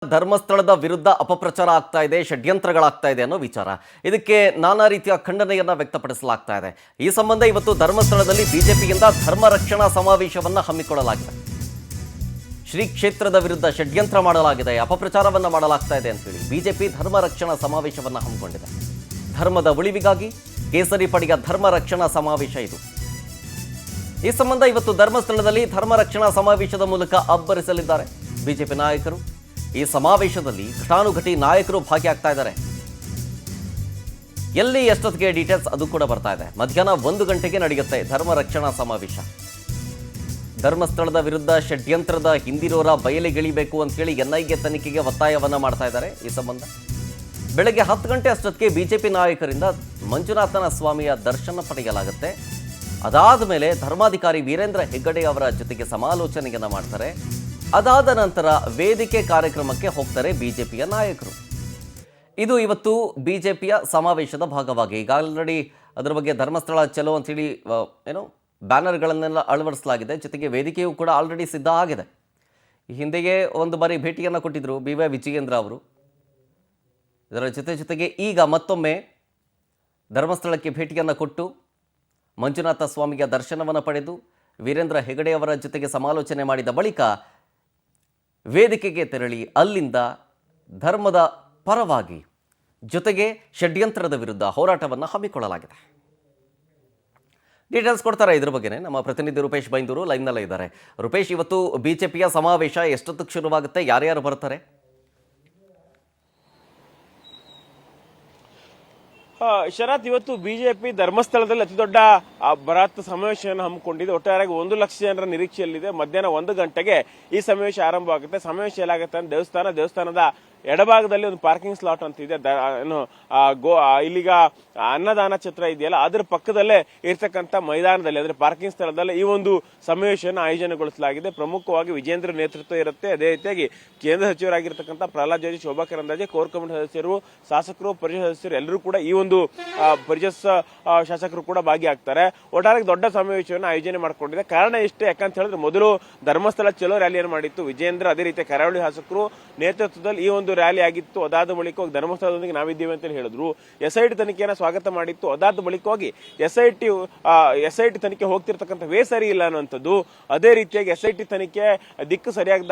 ಧರ್ಮಸ್ಥಳದ ವಿರುದ್ಧ ಅಪಪ್ರಚಾರ ಆಗ್ತಾ ಇದೆ, ಷಡ್ಯಂತ್ರಗಳಾಗ್ತಾ ಇದೆ ಅನ್ನೋ ವಿಚಾರ. ಇದಕ್ಕೆ ನಾನಾ ರೀತಿಯ ಖಂಡನೆಯನ್ನ ವ್ಯಕ್ತಪಡಿಸಲಾಗ್ತಾ ಇದೆ. ಈ ಸಂಬಂಧ ಇವತ್ತು ಧರ್ಮಸ್ಥಳದಲ್ಲಿ ಬಿಜೆಪಿಯಿಂದ ಧರ್ಮ ರಕ್ಷಣಾ ಸಮಾವೇಶವನ್ನ ಹಮ್ಮಿಕೊಳ್ಳಲಾಗಿದೆ. ಶ್ರೀ ಕ್ಷೇತ್ರದ ವಿರುದ್ಧ ಷಡ್ಯಂತ್ರ ಮಾಡಲಾಗಿದೆ, ಅಪಪ್ರಚಾರವನ್ನ ಮಾಡಲಾಗ್ತಾ ಇದೆ ಅಂತೇಳಿ ಬಿಜೆಪಿ ಧರ್ಮ ರಕ್ಷಣಾ ಸಮಾವೇಶವನ್ನ ಹಮ್ಮಿಕೊಂಡಿದೆ. ಧರ್ಮದ ಉಳಿವಿಗಾಗಿ ಕೇಸರಿ ಪಡೆಯ ಧರ್ಮ ರಕ್ಷಣಾ ಸಮಾವೇಶ ಇದು. ಈ ಸಂಬಂಧ ಇವತ್ತು ಧರ್ಮಸ್ಥಳದಲ್ಲಿ ಧರ್ಮ ರಕ್ಷಣಾ ಸಮಾವೇಶದ ಮೂಲಕ ಅಬ್ಬರಿಸಲಿದ್ದಾರೆ ಬಿಜೆಪಿ ನಾಯಕರು. ಈ ಸಮಾವೇಶದಲ್ಲಿ ಘಟಾನುಘಟಿ ನಾಯಕರು ಭಾಗಿಯಾಗ್ತಾ ಇದ್ದಾರೆ. ಎಲ್ಲಿ ಎಷ್ಟೊತ್ತಿಗೆ ಡೀಟೇಲ್ಸ್ ಅದು ಕೂಡ ಬರ್ತಾ ಇದೆ. ಮಧ್ಯಾಹ್ನ 1 ಗಂಟೆಗೆ ನಡೆಯುತ್ತೆ ಧರ್ಮ ರಕ್ಷಣಾ ಸಮಾವೇಶ. ಧರ್ಮಸ್ಥಳದ ವಿರುದ್ಧ ಷಡ್ಯಂತ್ರದ ಹಿಂದಿರೋರ ಬಯಲಿಗಿಳಿಬೇಕು ಅಂತ ಹೇಳಿ ಎನ್ಐಎ ತನಿಖೆಗೆ ಒತ್ತಾಯವನ್ನ ಮಾಡ್ತಾ ಇದ್ದಾರೆ. ಈ ಸಂಬಂಧ ಬೆಳಗ್ಗೆ 10 ಗಂಟೆ ಅಷ್ಟೊತ್ತಿಗೆ ಬಿಜೆಪಿ ನಾಯಕರಿಂದ ಮಂಜುನಾಥನ ಸ್ವಾಮಿಯ ದರ್ಶನ ಪಡೆಯಲಾಗುತ್ತೆ. ಅದಾದ ಮೇಲೆ ಧರ್ಮಾಧಿಕಾರಿ ವೀರೇಂದ್ರ ಹೆಗ್ಗಡೆ ಅವರ ಜೊತೆಗೆ ಸಮಾಲೋಚನೆಯನ್ನ ಮಾಡ್ತಾರೆ. ಅದಾದ ನಂತರ ವೇದಿಕೆ ಕಾರ್ಯಕ್ರಮಕ್ಕೆ ಹೋಗ್ತಾರೆ ಬಿಜೆಪಿಯ ನಾಯಕರು. ಇದು ಇವತ್ತು ಬಿಜೆಪಿಯ ಸಮಾವೇಶದ ಭಾಗವಾಗಿ ಈಗ ಆಲ್ರೆಡಿ ಅದರ ಬಗ್ಗೆ ಧರ್ಮಸ್ಥಳ ಚಲೋ ಅಂತೇಳಿ ಬ್ಯಾನರ್ಗಳನ್ನೆಲ್ಲ ಅಳವಡಿಸಲಾಗಿದೆ. ಜೊತೆಗೆ ವೇದಿಕೆಯೂ ಕೂಡ ಆಲ್ರೆಡಿ ಸಿದ್ಧ ಆಗಿದೆ. ಈ ಹಿಂದೆಯೇ ಒಂದು ಬಾರಿ ಭೇಟಿಯನ್ನು ಕೊಟ್ಟಿದ್ದರು BY ವಿಜಯೇಂದ್ರ ಅವರು. ಇದರ ಜೊತೆಗೆ ಈಗ ಮತ್ತೊಮ್ಮೆ ಧರ್ಮಸ್ಥಳಕ್ಕೆ ಭೇಟಿಯನ್ನು ಕೊಟ್ಟು ಮಂಜುನಾಥ ಸ್ವಾಮಿಯ ದರ್ಶನವನ್ನು ಪಡೆದು ವೀರೇಂದ್ರ ಹೆಗಡೆ ಅವರ ಜೊತೆಗೆ ಸಮಾಲೋಚನೆ ಮಾಡಿದ ಬಳಿಕ ವೇದಿಕೆಗೆ ತೆರಳಿ ಅಲ್ಲಿಂದ ಧರ್ಮದ ಪರವಾಗಿ ಜೊತೆಗೆ ಷಡ್ಯಂತ್ರದ ವಿರುದ್ಧ ಹೋರಾಟವನ್ನು ಹಮ್ಮಿಕೊಳ್ಳಲಾಗಿದೆ. ಡೀಟೇಲ್ಸ್ ಕೊಡ್ತಾರೆ ಇದ್ರ ಬಗ್ಗೆನೇ ನಮ್ಮ ಪ್ರತಿನಿಧಿ ರೂಪೇಶ್ ಬೈಂದೂರು ಲೈವ್ನಲ್ಲೇ ಇದ್ದಾರೆ. ರೂಪೇಶ್, ಇವತ್ತು ಬಿಜೆಪಿಯ ಸಮಾವೇಶ ಎಷ್ಟೊತ್ತಿಗೆ ಶುರುವಾಗುತ್ತೆ, ಯಾರ್ಯಾರು ಬರ್ತಾರೆ? ಶರತ್, ಇವತ್ತು ಬಿಜೆಪಿ ಧರ್ಮಸ್ಥಳದಲ್ಲಿ ಅತಿ ದೊಡ್ಡ ಬೃಹತ್ ಸಮಾವೇಶವನ್ನು ಹಮ್ಮಿಕೊಂಡಿದೆ. ಒಟ್ಟಾರೆಯಾಗಿ 1 ಲಕ್ಷ ಜನರ ನಿರೀಕ್ಷೆಯಲ್ಲಿದೆ. ಮಧ್ಯಾಹ್ನ 1 ಗಂಟೆಗೆ ಈ ಸಮಾವೇಶ ಆರಂಭವಾಗುತ್ತೆ. ಸಮಾವೇಶ ಎಲ್ಲಾಗುತ್ತೆ ಅಂದ್ರೆ ದೇವಸ್ಥಾನದ ಎಡಭಾಗದಲ್ಲಿ ಒಂದು ಪಾರ್ಕಿಂಗ್ ಸ್ಲಾಟ್ ಅಂತ ಇದೆ. ಇಲ್ಲಿಗ ಅನ್ನದಾನ ಛತ್ರ ಇದೆಯಲ್ಲ, ಅದರ ಪಕ್ಕದಲ್ಲೇ ಇರ್ತಕ್ಕಂಥ ಮೈದಾನದಲ್ಲಿ ಅಂದ್ರೆ ಪಾರ್ಕಿಂಗ್ ಸ್ಥಳದಲ್ಲಿ ಈ ಒಂದು ಸಮಾವೇಶವನ್ನು ಆಯೋಜನೆಗೊಳಿಸಲಾಗಿದೆ. ಪ್ರಮುಖವಾಗಿ ವಿಜೇಂದ್ರ ನೇತೃತ್ವ ಇರುತ್ತೆ. ಅದೇ ರೀತಿಯಾಗಿ ಕೇಂದ್ರ ಸಚಿವರಾಗಿರ್ತಕ್ಕಂಥ ಪ್ರಹ್ಲಾದ್ ಜೋಶಿ, ಶೋಭಾ ಕರಂದ್ಲಾಜೆ, ಕೋರ್ ಕಮಿಟಿ ಸದಸ್ಯರು, ಶಾಸಕರು, ಪರಿಷತ್ ಸದಸ್ಯರು ಎಲ್ಲರೂ ಕೂಡ ಈ ಒಂದು ಪರಿಷತ್ ಶಾಸಕರು ಕೂಡ ಭಾಗಿಯಾಗ್ತಾರೆ. ಒಟ್ಟಾರೆ ದೊಡ್ಡ ಸಮಾವೇಶವನ್ನು ಆಯೋಜನೆ ಮಾಡಿಕೊಂಡಿದೆ. ಕಾರಣ ಇಷ್ಟೇ, ಯಾಕಂತ ಹೇಳಿದ್ರೆ ಮೊದಲು ಧರ್ಮಸ್ಥಳ ಚಲೋ ರ್ಯಾಲಿಯನ್ನು ಮಾಡಿತ್ತು ವಿಜೇಂದ್ರ. ಅದೇ ರೀತಿ ಕರಾವಳಿ ಶಾಸಕರು ನೇತೃತ್ವದಲ್ಲಿ ಈ ಒಂದು ರ್ಯಾಲಿ ಆಗಿತ್ತು. ಅದಾದ ಬಳಿಕ ಧರ್ಮಸ್ಥಳದೊಂದಿಗೆ ನಾವಿದ್ದೀವಿ ಅಂತ ಹೇಳಿದ್ರು. SIT ತನಿಖೆಯನ್ನು ಸ್ವಾಗತ ಮಾಡಿತ್ತು. ಅದಾದ ಬಳಿಕವಾಗಿ SIT ತನಿಖೆ ಹೋಗ್ತಿರ್ತಕ್ಕಂಥ ವೇ ಸರಿ ಇಲ್ಲ ಅನ್ನುವಂಥದ್ದು. ಅದೇ ರೀತಿಯಾಗಿ SIT ತನಿಖೆ ದಿಕ್ಕು ಸರಿಯಾಗಿ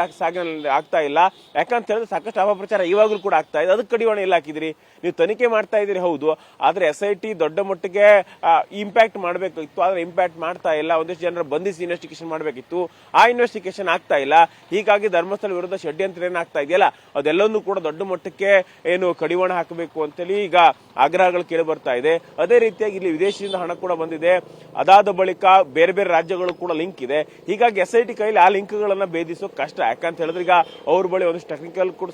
ಆಗ್ತಾ ಇಲ್ಲ. ಯಾಕಂತ ಹೇಳಿದ್ರೆ ಸಾಕಷ್ಟು ಅಪಪ್ರಚಾರ ಇವಾಗಲೂ ಕೂಡ ಆಗ್ತಾ ಇದೆ. ಅದಕ್ಕೆ ಕಡಿವಾಣ ಎಲ್ಲ ಹಾಕಿದ್ರಿ. ನೀವು ತನಿಖೆ ಮಾಡ್ತಾ ಇದ್ದೀರಿ ಹೌದು, ಆದ್ರೆ SIT ದೊಡ್ಡ ಮಟ್ಟಿಗೆ ಇಂಪ್ಯಾಕ್ಟ್ ಮಾಡಬೇಕಿತ್ತು, ಆದ್ರೆ ಇಂಪ್ಯಾಕ್ಟ್ ಮಾಡ್ತಾ ಇಲ್ಲ. ಒಂದಿಷ್ಟು ಜನರ ಬಂಧಿಸಿ ಇನ್ವೆಸ್ಟಿಗೇಷನ್ ಮಾಡಬೇಕಿತ್ತು, ಆ ಇನ್ವೆಸ್ಟಿಗೇಷನ್ ಆಗ್ತಾ ಇಲ್ಲ. ಹೀಗಾಗಿ ಧರ್ಮಸ್ಥಳ ವಿರುದ್ಧ ಷಡ್ಯಂತ್ರ ಏನಾಗ್ತಾ ಇದೆಯಲ್ಲ, ಅದೆಲ್ಲವನ್ನೂ ಕೂಡ ದೊಡ್ಡ ಮಟ್ಟಕ್ಕೆ ಕಡಿವಾಣ ಹಾಕಬೇಕು ಅಂತೇಳಿ ಈಗ ಆಗ್ರಹಗಳು ಕೇಳಿ ಬರ್ತಾ ಇದೆ. ಅದೇ ರೀತಿಯಾಗಿ ಇಲ್ಲಿ ವಿದೇಶದಿಂದ ಹಣ ಕೂಡ ಬಂದಿದೆ. ಅದಾದ ಬಳಿಕ ಬೇರೆ ಬೇರೆ ರಾಜ್ಯಗಳು ಕೂಡ ಲಿಂಕ್ ಇದೆ. ಹೀಗಾಗಿ SIT ಕೈಲಿ ಆ ಲಿಂಕ್ ಗಳನ್ನ ಭೇದಿಸೋಕೆ ಕಷ್ಟ. ಯಾಕಂತ ಹೇಳಿದ್ರೆ ಈಗ ಅವ್ರ ಬಳಿ ಒಂದಿಷ್ಟು ಟೆಕ್ನಿಕಲ್ ಕೂಡ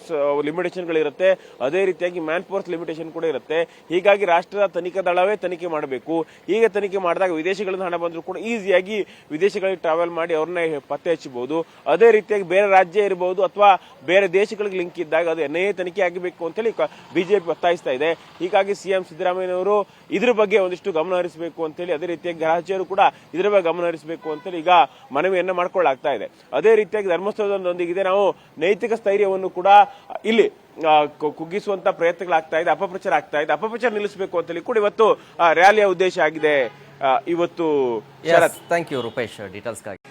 ಲಿಮಿಟೇಷನ್ ಗಳಿರುತ್ತೆ. ಅದೇ ರೀತಿಯಾಗಿ ಮ್ಯಾನ್ ಫೋರ್ಸ್ ಲಿಮಿಟೇಷನ್ ಕೂಡ ಇರುತ್ತೆ. ಹೀಗಾಗಿ ರಾಷ್ಟ್ರದ ತನಿಖಾ ದಳವೇ ತನಿಖೆ ಮಾಡಬೇಕು. ಈಗ ತನಿಖೆ ಮಾಡಿದಾಗ ವಿದೇಶಗಳಿಂದ ಹಣ ಬಂದರೂ ಕೂಡ ಈಸಿಯಾಗಿ ವಿದೇಶಗಳಿಗೆ ಟ್ರಾವೆಲ್ ಮಾಡಿ ಅವ್ರನ್ನ ಪತ್ತೆ ಹಚ್ಚಬಹುದು. ಅದೇ ರೀತಿಯಾಗಿ ಬೇರೆ ರಾಜ್ಯ ಇರಬಹುದು ಅಥವಾ ಬೇರೆ ದೇಶಗಳಿಗೆ ಲಿಂಕ್ ಇದ್ದಾಗ ಅದು NIA ತನಿಖೆ ಆಗಬೇಕು ಅಂತೇಳಿ ಬಿಜೆಪಿ ಒತ್ತಾಯಿಸ್ತಾ ಇದೆ. ಹೀಗಾಗಿ CM ಸಿದ್ದರಾಮಯ್ಯನವರು ಇದ್ರ ಬಗ್ಗೆ ಒಂದಿಷ್ಟು ಗಮನ ಹರಿಸಬೇಕು ಅಂತೇಳಿ, ಅದೇ ರೀತಿಯಾಗಿ ಗೃಹ ಸಚಿವರು ಕೂಡ ಇದ್ರ ಬಗ್ಗೆ ಗಮನ ಹರಿಸಬೇಕು ಅಂತೇಳಿ ಈಗ ಮನವಿಯನ್ನ ಮಾಡ್ಕೊಳ್ಳಾಗ್ತಾ ಇದೆ. ಅದೇ ರೀತಿಯಾಗಿ ಧರ್ಮಸ್ಥಳದೊಂದಿಗಿದೆ ನಾವು ನೈತಿಕ ಸ್ಥೈರ್ಯವನ್ನು ಕೂಡ ಇಲ್ಲಿ ಕುಗ್ಗಿಸುವಂತ ಪ್ರಯತ್ನಗಳಾಗ್ತಾ ಇದೆ, ಅಪಪ್ರಚಾರ ಆಗ್ತಾ ಇದೆ. ಅಪಪ್ರಚಾರ ನಿಲ್ಲಿಸಬೇಕು ಅಂತೇಳಿ ಕೂಡ ಇವತ್ತು ರ್ಯಾಲಿಯ ಉದ್ದೇಶ ಆಗಿದೆ. ಇವತ್ತು ಥ್ಯಾಂಕ್ ಯು ರೂಪೇಶ್ ಡೀಟೇಲ್ಸ್ಗಾಗಿ.